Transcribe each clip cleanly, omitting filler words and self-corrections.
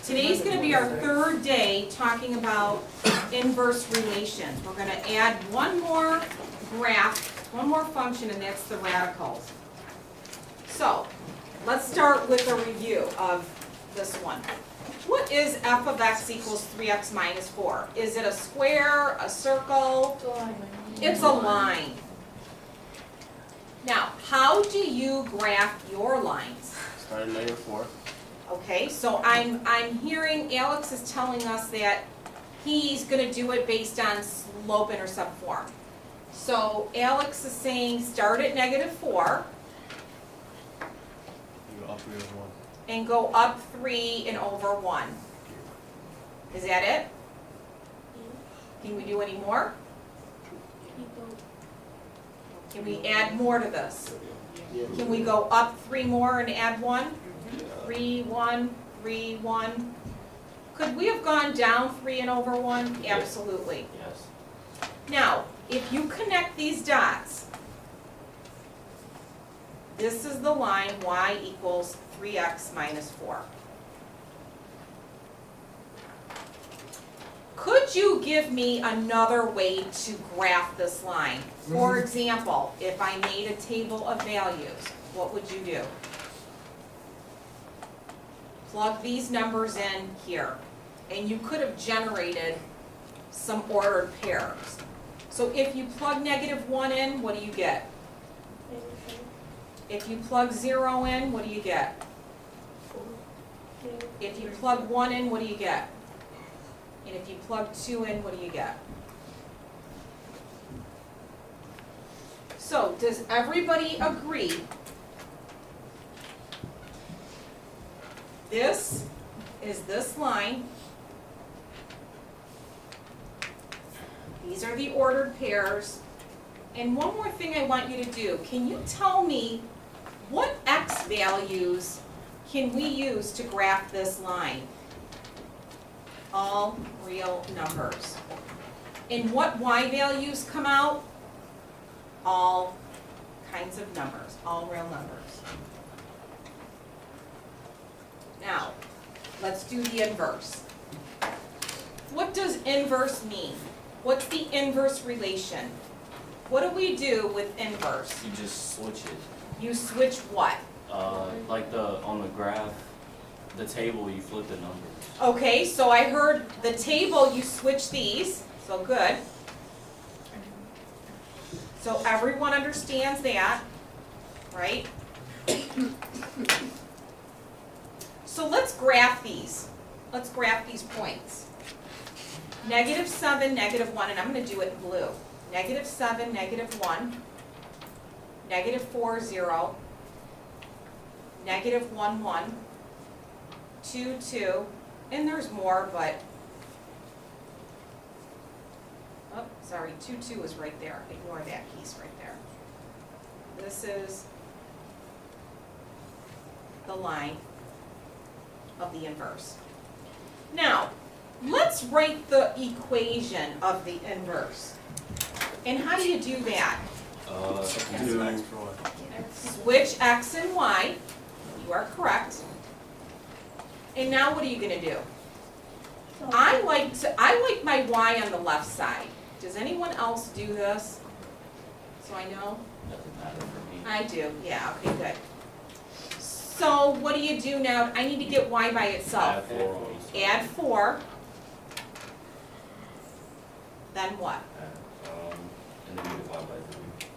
Today's going to be our third day talking about inverse relations. We're going to add one more graph, one more function, and that's the radicals. So, let's start with a review of this one. What is f of x equals 3x minus 4? Is it a square, a circle? It's a line. Now, how do you graph your lines? Start at -4. Okay, so I'm hearing Alex is telling us that he's going to do it based on slope-intercept form. So Alex is saying start at -4 You go up 3 over 1. and go up 3 and over 1. Is that it? Can we do any more? Can we add more to this? Can we go up 3 more and add 1? 3, 1, 3, 1. Could we have gone down 3 and over 1? Absolutely. Yes. Now, if you connect these dots, this is the line y equals 3x minus 4. Could you give me another way to graph this line? For example, if I made a table of values, what would you do? Plug these numbers in here, and you could have generated some ordered pairs. So if you plug -1 in, what do you get? If you plug 0 in, what do you get? If you plug 1 in, what do you get? And if you plug 2 in, what do you get? So, does everybody agree? This is this line. These are the ordered pairs. And one more thing I want you to do. Can you tell me what x values can we use to graph this line? All real numbers. And what y values come out? All kinds of numbers, all real numbers. Now, let's do the inverse. What does inverse mean? What's the inverse relation? What do we do with inverse? You just switch it. You switch what? Like on the graph, the table, you flip the numbers. Okay, so I heard the table, you switch these, so good. So everyone understands that, right? So let's graph these. Let's graph these points. -7, -1, and I'm going to do it in blue. -7, -1, -4, 0, -1, 1, 2, 2, and there's more, but, oh, sorry, 2, 2 is right there. Ignore that piece right there. This is the line of the inverse. Now, let's write the equation of the inverse. And how do you do that? Switch x and y. You are correct. And now what are you going to do? I like my y on the left side. Does anyone else do this? So I know? Doesn't matter for me. I do, yeah, okay, good. So what do you do now? I need to get y by itself. Add 4 on each side. Add 4. Then what? And then you divide by 3.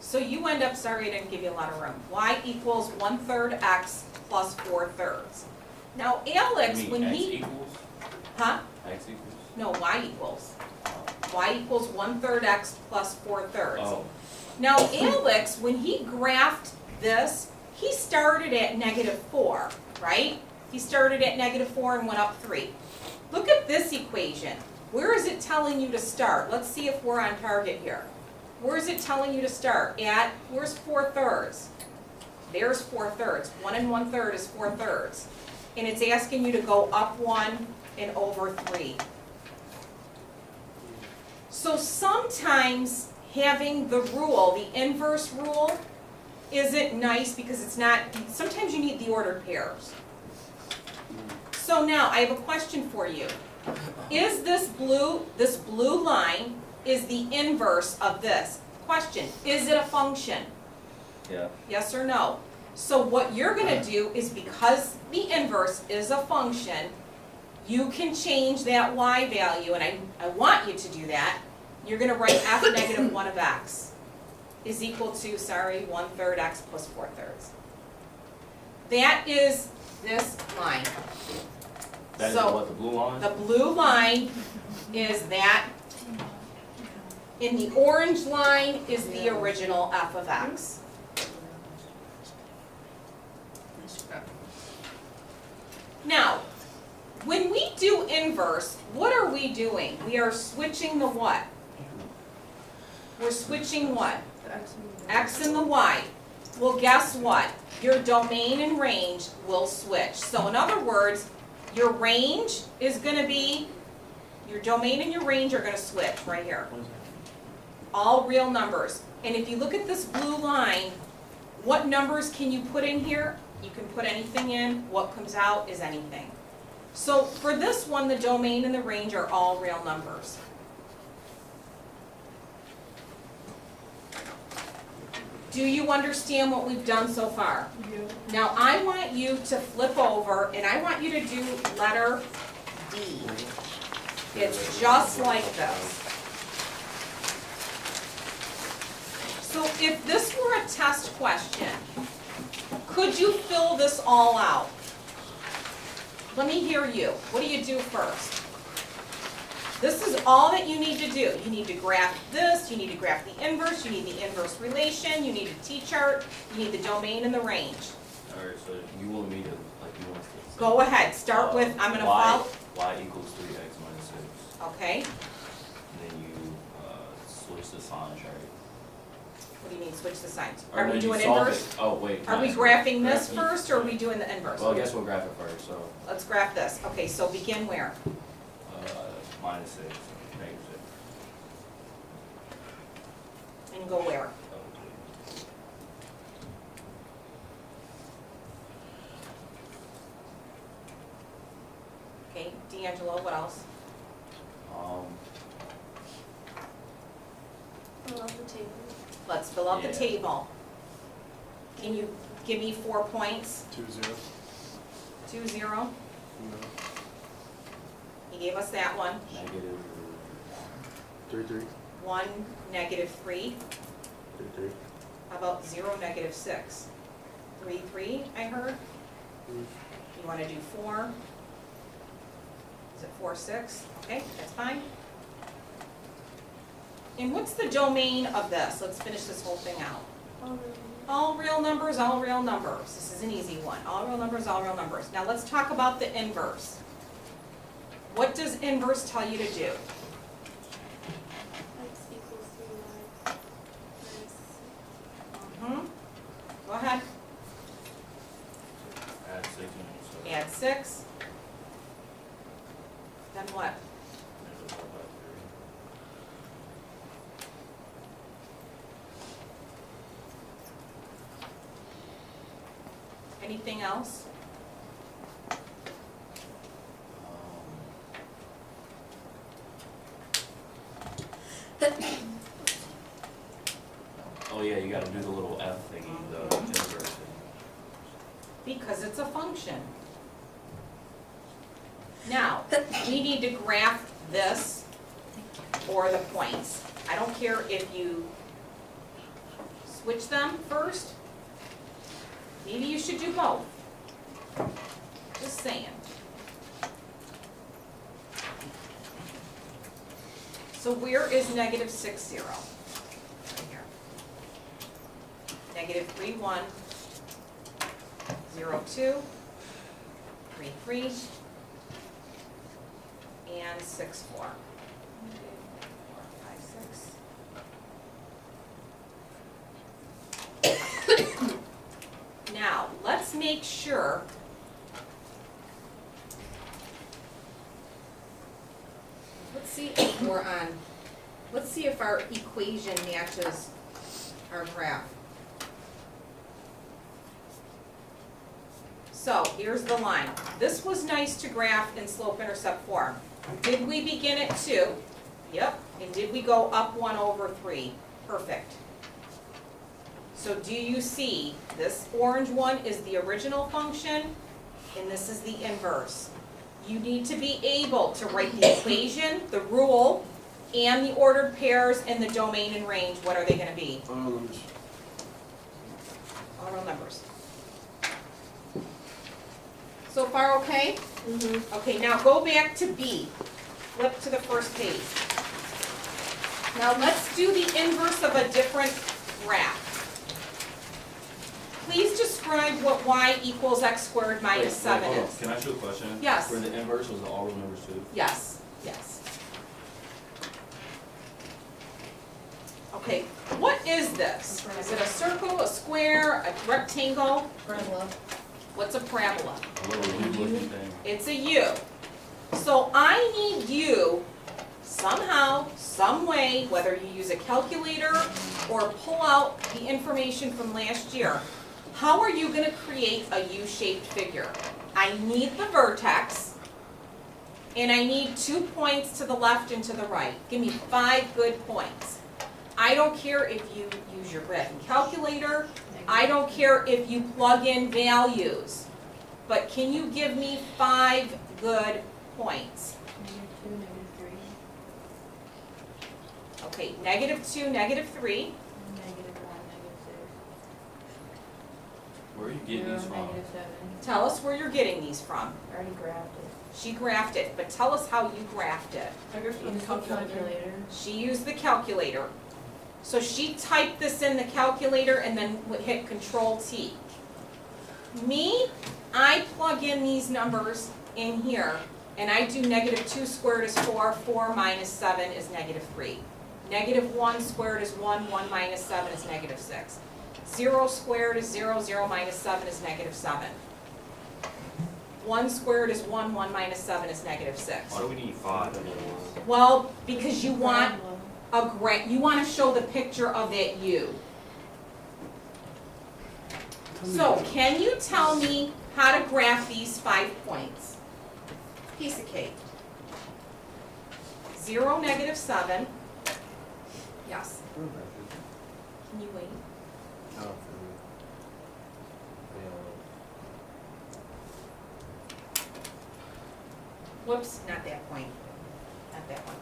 So you end up, sorry I didn't give you a lot of room. Y equals 1/3 x plus 4/3. Now Alex, You mean when x he, equals? huh? X equals? No, y equals. Y equals 1/3 x plus 4/3. Oh. Now Alex, when he graphed this, he started at -4, right? He started at -4 and went up 3. Look at this equation. Where is it telling you to start? Let's see if we're on target here. Where is it telling you to start? Where's 4/3? There's 4/3. 1 and 1/3 is 4/3. And it's asking you to go up 1 and over 3. So sometimes having the rule, the inverse rule, isn't nice because it's not, sometimes you need the ordered pairs. So now, I have a question for you. Is this blue line is the inverse of this? Question, is it a function? Yeah. Yes or no? So what you're gonna do is, because the inverse is a function, you can change that y value, and I want you to do that. You're gonna write f negative 1 of x is equal to, 1/3 x plus 4/3. That is this line. That is So, what, the blue line? the blue line is that, and the orange line is the original f of x. Now, when we do inverse, what are we doing? We are switching the what? We're switching what? X and the y. Well, guess what? Your domain and range will switch. So in other words, your range is going to be, your domain and your range are going to switch right here. All real numbers. And if you look at this blue line, what numbers can you put in here? You can put anything in. What comes out is anything. So for this one, the domain and the range are all real numbers. Do you understand what we've done so far? Now I want you to flip over and I want you to do letter D. It's just like this. So if this were a test question, could you fill this all out? Let me hear you. What do you do first? This is all that you need to do. You need to graph this, you need to graph the inverse, you need the inverse relation, you need a t-chart, you need the domain and the range. Alright, so you want me to, like, you want us to. Go ahead, start with, I'm gonna follow. Y equals 3x minus 6. Okay, And then you, switch the signs, right? what do you mean, switch the signs? Or Are no, we you doing solve inverse? it. Oh, wait. Are we nice. graphing this Graphing- first, or are we doing the inverse? Well, I guess we'll graph it first, so, Let's graph this. Okay, so begin where? minus 6, negative 6. And go where? Okay, D'Angelo, what else? Fill out the table. Let's fill out the Yeah. table. Can you give me 4 points? 2-0. 2-0. No. He gave us that one. Negative 3-3. 1, -3. 3-3. How about 0, -6? 3, I heard. You want to do 4? Is it 4, 6? Okay, that's fine. And what's the domain of this? Let's finish this whole thing out. All real numbers, all real numbers. This is an easy one. All real numbers, all real numbers. Now let's talk about the inverse. What does inverse tell you to do? X equals 3y minus Go ahead. add 6 and so. Add 6. Then what? Negative 4 by 3. Anything else? Oh yeah, you gotta do the little F thingy, the inverse thing. Because it's a function. Now, we need to graph this or the points. I don't care if you switch them first. Maybe you should do both. Just saying. So where is -6, 0? Right here. -3, 1, 0, 2, 3, 3, and 6, 4. 4, 5, 6. Now, let's make sure let's see if we're on, let's see if our equation matches our graph. So here's the line. This was nice to graph in slope-intercept form. Did we begin at 2? Yep. And did we go up 1/3? Perfect. So do you see this orange one is the original function and this is the inverse? You need to be able to write the equation, the rule, and the ordered pairs and the domain and range. What are they going to be? All numbers. So far okay? Mm-hmm. Okay, now go back to B. Flip to the first page. Now let's do the inverse of a different graph. Please describe what y equals x squared minus 7 hold on. is. Can I ask you a question? Yes. For the inverse, was it all real numbers too? Yes, yes. Okay, what is this? Is it a circle, a square, a rectangle? Parabola. What's a parabola? A little U-looking thing. It's a U. So I need you somehow, some way, whether you use a calculator or pull out the information from last year, how are you going to create a U-shaped figure? I need the vertex, and I need 2 points to the left and to the right. Give me 5 good points. I don't care if you use your graphing calculator. I don't care if you plug in values. But can you give me 5 good points? -2, -3. Okay, -2, -3. -1, Where are you getting these from? -7. Tell us where you're getting these from. I already graphed it. She graphed it, but tell us how you graphed it. On the calculator. She used the calculator. So she typed this in the calculator and then would hit Control T. Me, I plug in these numbers in here, and I do -2 squared is 4, 4 minus 7 is -3. -1 squared is 1, 1 minus 7 is -6. 0 squared is 0, 0 minus 7 is -7. 1 squared is 1, 1 minus 7 is -6. Why do we need 5 in it? Well, because you want Parabola. you want to show the picture of that U. So, can you tell me how to graph these 5 points? Piece of cake. 0, -7. Yes. Can you wait? Whoops, not that point. Not that one.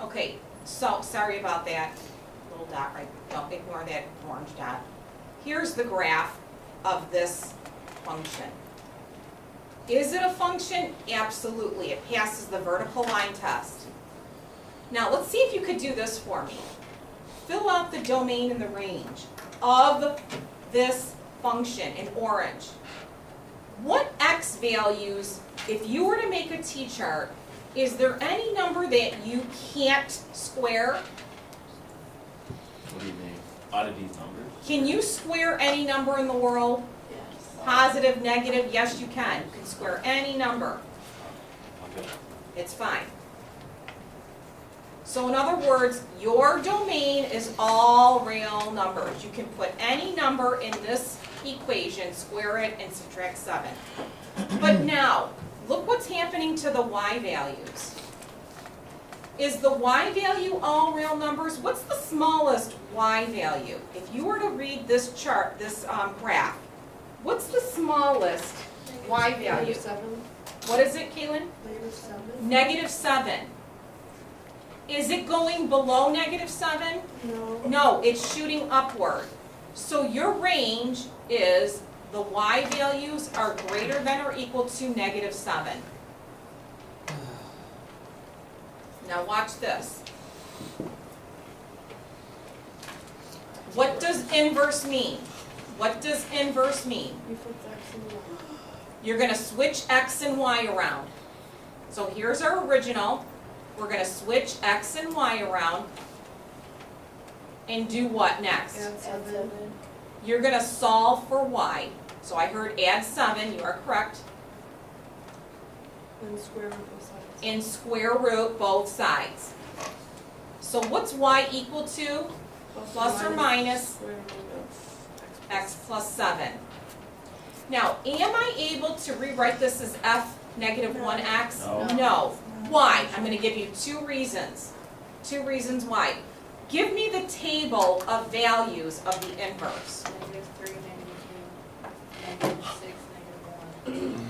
Okay, so, sorry about that little dot right, don't ignore that orange dot. Here's the graph of this function. Is it a function? Absolutely, it passes the vertical line test. Now, let's see if you could do this for me. Fill out the domain and the range of this function in orange. What x values, if you were to make a t-chart, is there any number that you can't square? What do you mean? Out of these numbers? Can you square any number in the world? Yes. Positive, negative, yes you can. You can square any number. Okay. It's fine. So in other words, your domain is all real numbers. You can put any number in this equation, square it, and subtract 7. But now, look what's happening to the y values. Is the y value all real numbers? What's the smallest y value? If you were to read this chart, this graph, what's the smallest y value? -7. What is it, Kaylin? -7. -7. Is it going below -7? No. No, it's shooting upward. So your range is the y values are greater than or equal to -7. Now watch this. What does inverse mean? What does inverse mean? You flip the X and Y. You're going to switch x and y around. So here's our original. We're going to switch x and y around and do what next? Add 7. You're going to solve for y. So I heard add 7, you are correct, And square root both sides. and square root both sides. So So what's y equal to? Plus or minus square root of x plus 7. Now, am I able to rewrite this as f negative 1x? No. No. Why? I'm going to give you 2 reasons. 2 reasons why. Give me the table of values of the inverse. -3, -2, -6, -1,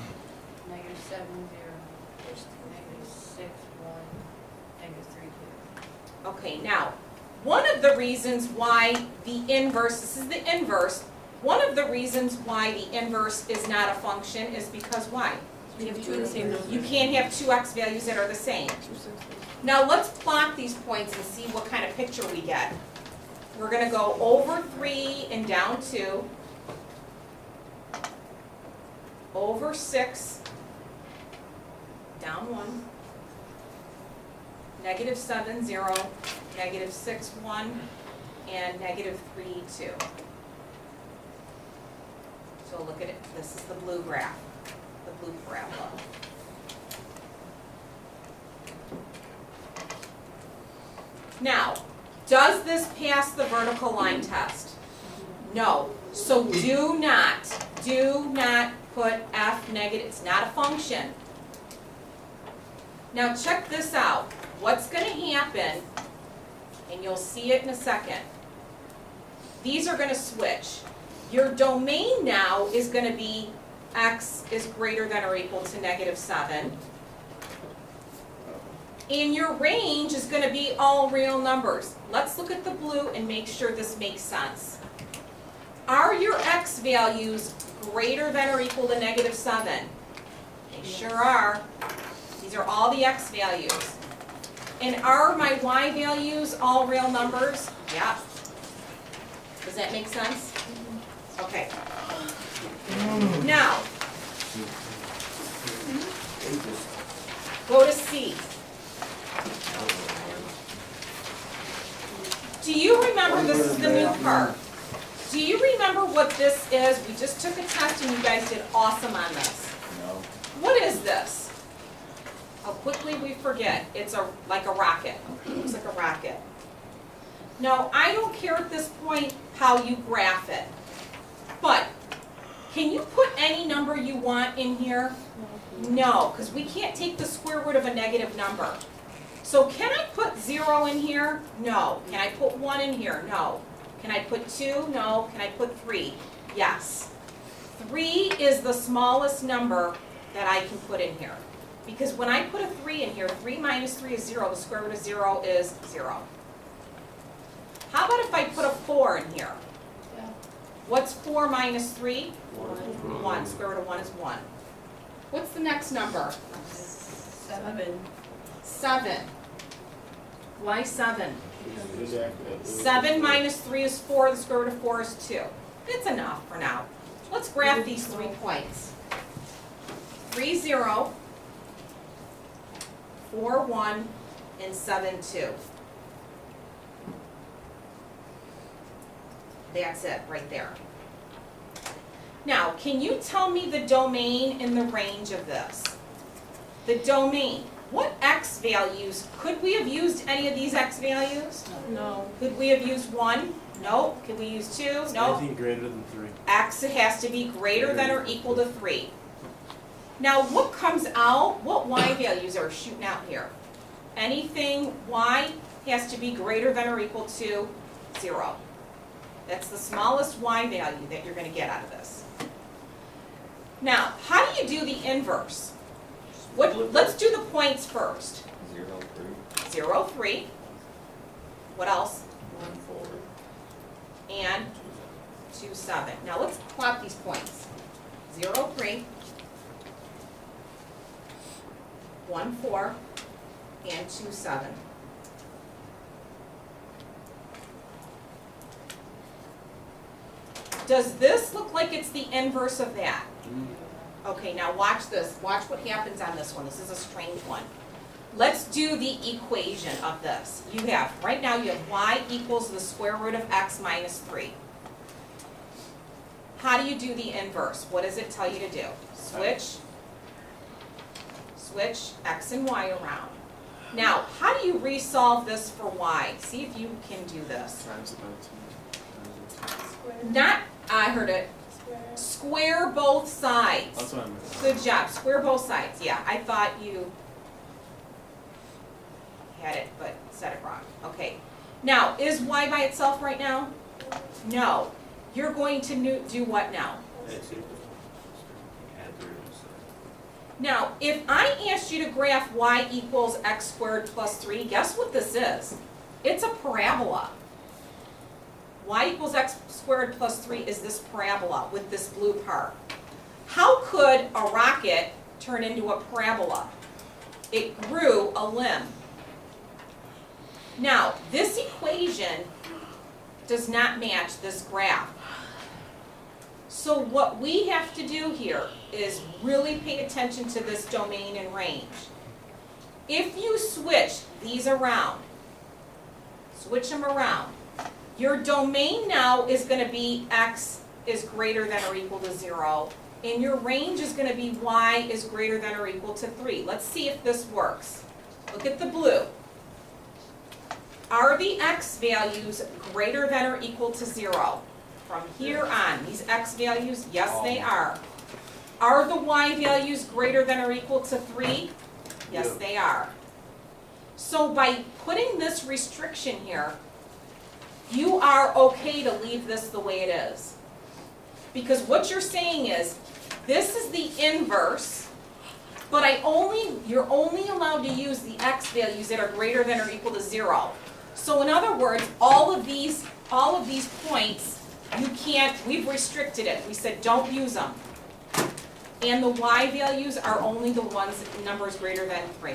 -7, 0, -6, 1, -3, 2. Okay, now, one of the reasons why the inverse, this is the inverse, one of the reasons why the inverse is not a function is because why? You have 2 of the same number. You can't have 2 x values that are the same. Now let's plot these points and see what kind of picture we get. We're gonna go over 3 and down 2. Over 6, down 1. -7, 0, -6, 1, and -3, 2. So look at it, this is the blue graph, the blue parabola. Now, does this pass the vertical line test? No. So do not put f negative, it's not a function. Now check this out. What's going to happen, and you'll see it in a second, these are going to switch. Your domain now is going to be x is greater than or equal to -7. And your range is going to be all real numbers. Let's look at the blue and make sure this makes sense. Are your x values greater than or equal to -7? They sure are. These are all the x values. And are my y values all real numbers? Yeah. Does that make sense? Okay. Now, go to C. Do you remember, this is the new part. Do you remember what this is? We just took a test and you guys did awesome on this. No. What is this? How quickly we forget. It's like a rocket. It looks like a rocket. Now, I don't care at this point how you graph it, but can you put any number you want in here? No, because we can't take the square root of a negative number. So can I put 0 in here? No. Can I put 1 in here? No. Can I put 2? No. Can I put 3? Yes. 3 is the smallest number that I can put in here. Because when I put a 3 in here, 3 minus 3 is 0. The square root of 0 is 0. How about if I put a 4 in here? Yeah. What's 4 minus 3? 1, 1. Square root of 1 is 1. What's the next number? 7. 7. Why 7? 7 minus 3 is 4. The square root of 4 is 2. It's enough for now. Let's graph these 3 points. 3, 0, 4, 1, and 7, 2. That's it right there. Now, can you tell me the domain and the range of this? The domain. What x values? Could we have used any of these x values? No. Could we have used 1? No. Could we use 2? No. Anything greater than 3. X has to be greater than or equal to 3. Now, what comes out? What y values are shooting out here? Anything y has to be greater than or equal to 0. That's the smallest y value that you're going to get out of this. Now, how do you do the inverse? Let's do the points first. 0, 3. 0, 3. What else? 1, 4. And 2, 7. Now let's plot these points. 0, 3. 1, 4. And 2, 7. Does this look like it's the inverse of that? Okay, now watch this. Watch what happens on this one. This is a strange one. Let's do the equation of this. You have, right now you have y equals the square root of x minus 3. How do you do the inverse? What does it tell you to do? Switch x and y around. Now, how do you resolve this for y? See if you can do this. Times it by 2. Times it. Not, I heard it, square both sides. That's what I meant. Good job, square both sides, yeah, I thought you had it, but said it wrong, okay. Now, is y by itself right now? No. You're going to do what now? Add 3 on this side. Now, if I asked you to graph y equals x squared plus 3, guess what this is? It's a parabola. Y equals x squared plus 3 is this parabola with this blue part. How could a rocket turn into a parabola? It grew a limb. Now, this equation does not match this graph. So what we have to do here is really pay attention to this domain and range. If you switch these around, switch them around, your domain now is going to be x is greater than or equal to 0, and your range is going to be y is greater than or equal to 3. Let's see if this works. Look at the blue. Are the x values greater than or equal to 0? From here on, these x values, yes they are. Are the y values greater than or equal to 3? Yes, Yeah. they are. So by putting this restriction here, you are okay to leave this the way it is. Because what you're saying is, this is the inverse, but you're only allowed to use the x values that are greater than or equal to 0. So in other words, all of these points, you can't, we've restricted it. We said don't use them. And the y values are only the ones, numbers greater than 3.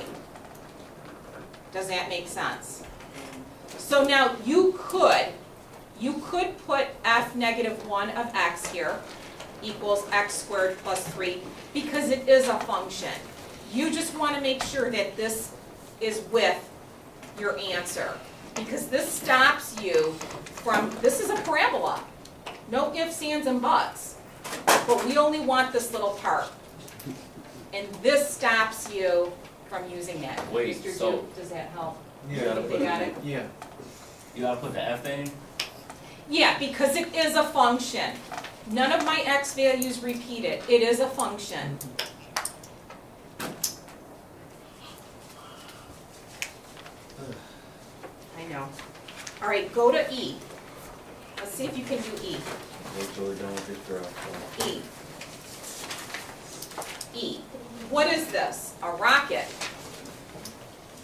Does that make sense? So now you could put f negative 1 of x here equals x squared plus 3 because it is a function. You just want to make sure that this is with your answer because this stops you from, this is a parabola. No ifs, ands, and buts. But we only want this little part. And this stops you from using that. Wait, Mr. so- Duke, does that help? Yeah. Think they got it? Yeah. You gotta put the F in? Yeah, because it is a function. None of my x values repeated. It is a function. I know. All right, go to E. Let's see if you can do E. Wait till we're done with this graph. E. E. What is this? A rocket.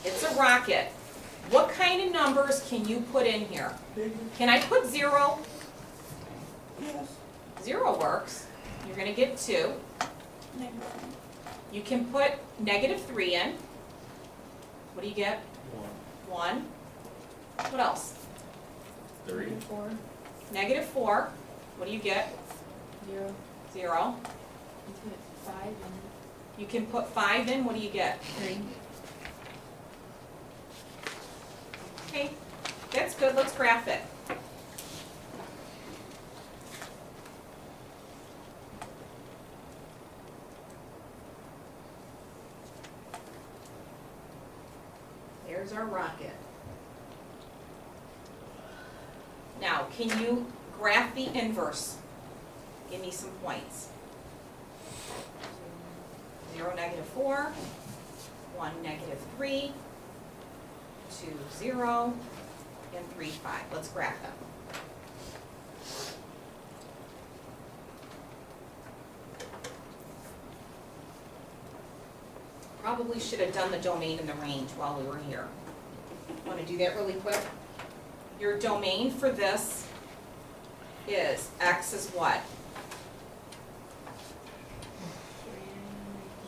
It's a rocket. What kind of numbers can you put in here? Can I put 0? Yes. 0 works. You're going to get 2. You can put negative 3 in. What do you get? 1. What else? 3. 4. Negative 4. What do you get? 0. 0. You put 5 and You can put 5 in. What do you get? 3. Okay, that's good. Let's graph it. There's our rocket. Now, can you graph the inverse? Give me some points. 0, negative 4, 1, negative 3, 2, 0, and 3, 5. Let's graph them. Probably should have done the domain and the range while we were here. Want to do that really quick? Your domain for this is x is what?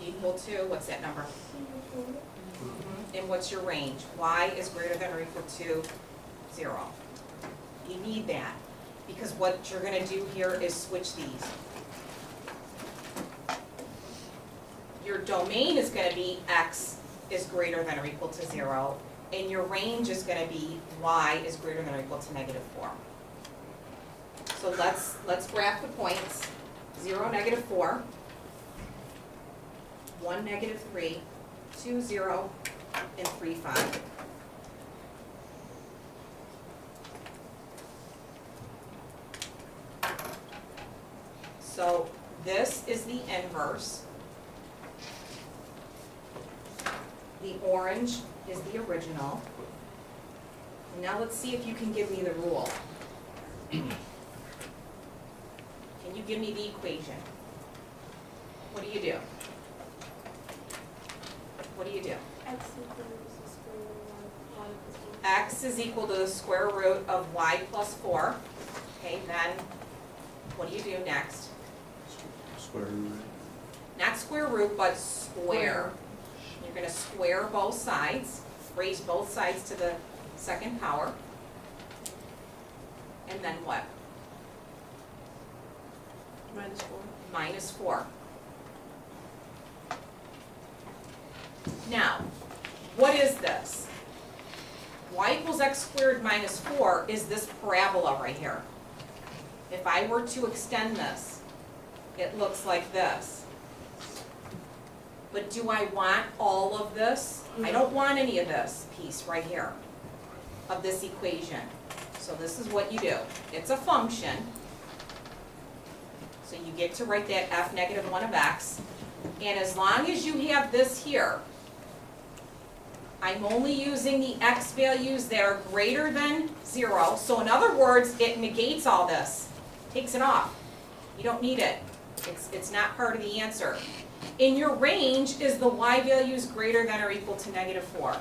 Equal to, what's that number? And what's your range? Y is greater than or equal to 0. You need that, because what you're going to do here is switch these. Your domain is going to be x is greater than or equal to 0, and your range is going to be y is greater than or equal to negative 4. So let's graph the points. 0, negative 4, 1, negative 3, 2, 0, and 3, 5. So this is the inverse. The orange is the original. And now let's see if you can give me the rule. Can you give me the equation? What do you do? What do you do? X is equal to the square root of y plus 4. Okay, then what do you do next? Square root. Not square root, but square. You're gonna square both sides, raise both sides to the second power. And then what? -4. Minus 4. Now, what is this? Y equals x squared minus 4 is this parabola right here. If I were to extend this, it looks like this. But do I want all of this? I don't want any of this piece right here of this equation. So this is what you do. It's a function. So you get to write that f negative 1 of x. And as long as you have this here, I'm only using the x values that are greater than 0. So in other words, it negates all this, takes it off. You don't need it. It's not part of the answer. In your range is the y values greater than or equal to -4.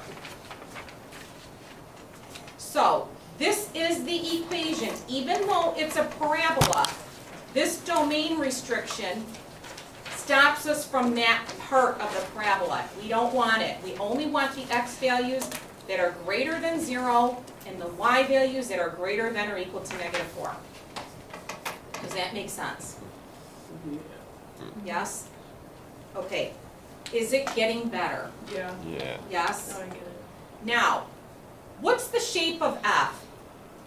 So this is the equation. Even though it's a parabola, this domain restriction stops us from that part of the parabola. We don't want it. We only want the x values that are greater than 0 and the y values that are greater than or equal to -4. Does that make sense? Yes? Okay. Is it getting better? Yeah. Yeah. Yes? Now I get it. Now, what's the shape of f?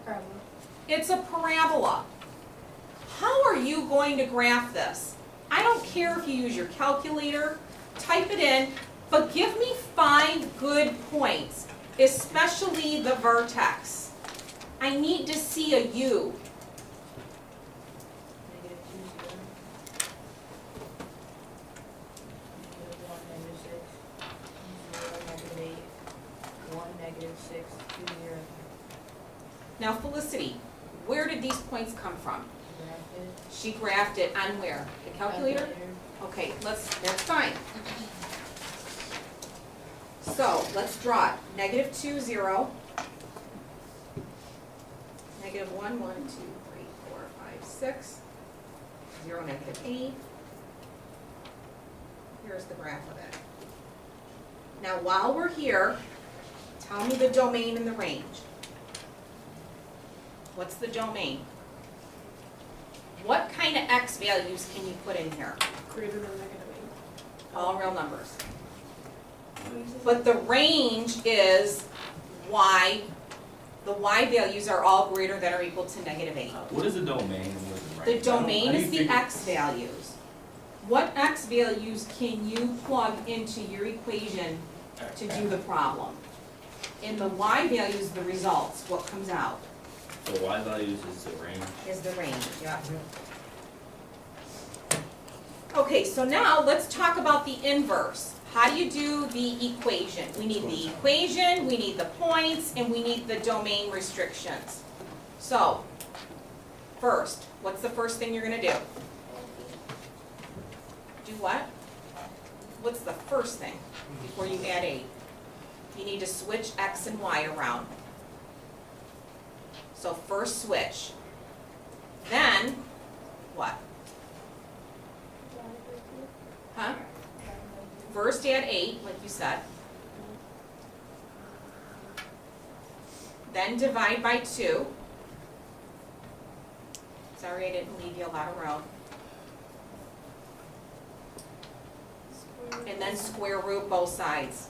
Parabola. It's a parabola. How are you going to graph this? I don't care if you use your calculator, type it in, but give me 5 good points, especially the vertex. I need to see a U. Now Felicity, where did these points come from? She graphed it on where? The calculator? Okay, that's fine. So, let's draw it. -2, 0. -1, 1, 2, 3, 4, 5, 6. 0, -8. Here's the graph of it. Now, while we're here, tell me the domain and the range. What's the domain? What kind of x values can you put in here? Greater than -8. All real numbers. But the range is y, the y values are all greater than or equal to -8. What is the domain and what is the range? The domain How do is you the figure- x values. What x values can you plug into your equation to do the problem? And the y values, the results, what comes out So y values is the range. is the range, yep. Okay, so now let's talk about the inverse. How do you do the equation? We need the equation, we need the points, and we need the domain restrictions. So, first, what's the first thing you're gonna do? Do what? What's the first thing before you add 8? You need to switch x and y around. So first switch. Then, what? Huh? First add 8, like you said. Then divide by 2. Sorry, I didn't leave you a lot of room. And then square root both sides.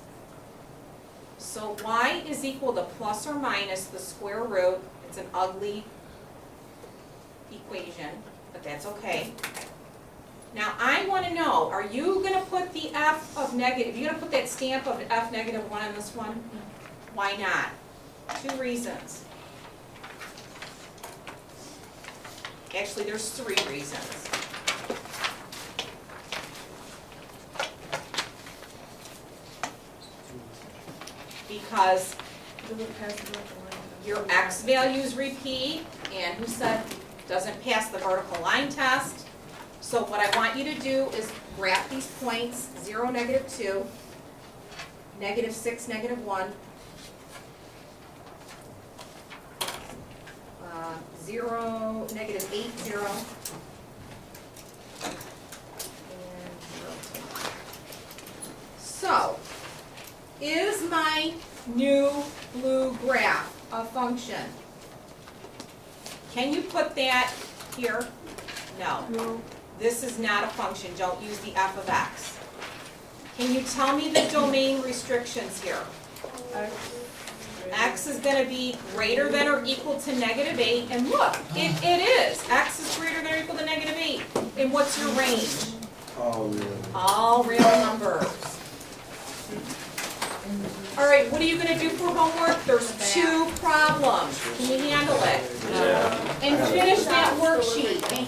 So y is equal to plus or minus the square root. It's an ugly equation, but that's okay. Now, I wanna know, are you gonna put the F of negative, you gonna put that stamp of F negative one on this one? Why not? 2 reasons. Actually, there's 3 reasons. Because Doesn't pass the vertical line. your X values repeat, and who said doesn't pass the vertical line test? So what I want you to do is graph these points, 0, -2, -6, -1, 0, -8, 0, and 0, 2. So, is my new blue graph a function? Can you put that here? No. No. This is not a function, don't use the f of x. Can you tell me the domain restrictions here? X. X is gonna be greater than or equal to -8, and look, it is. X is greater than or equal to -8. And what's your range? Oh, yeah. All real numbers. All right, what are you gonna do for homework? There's 2 problems. Can you handle it? Yeah. And finish that worksheet.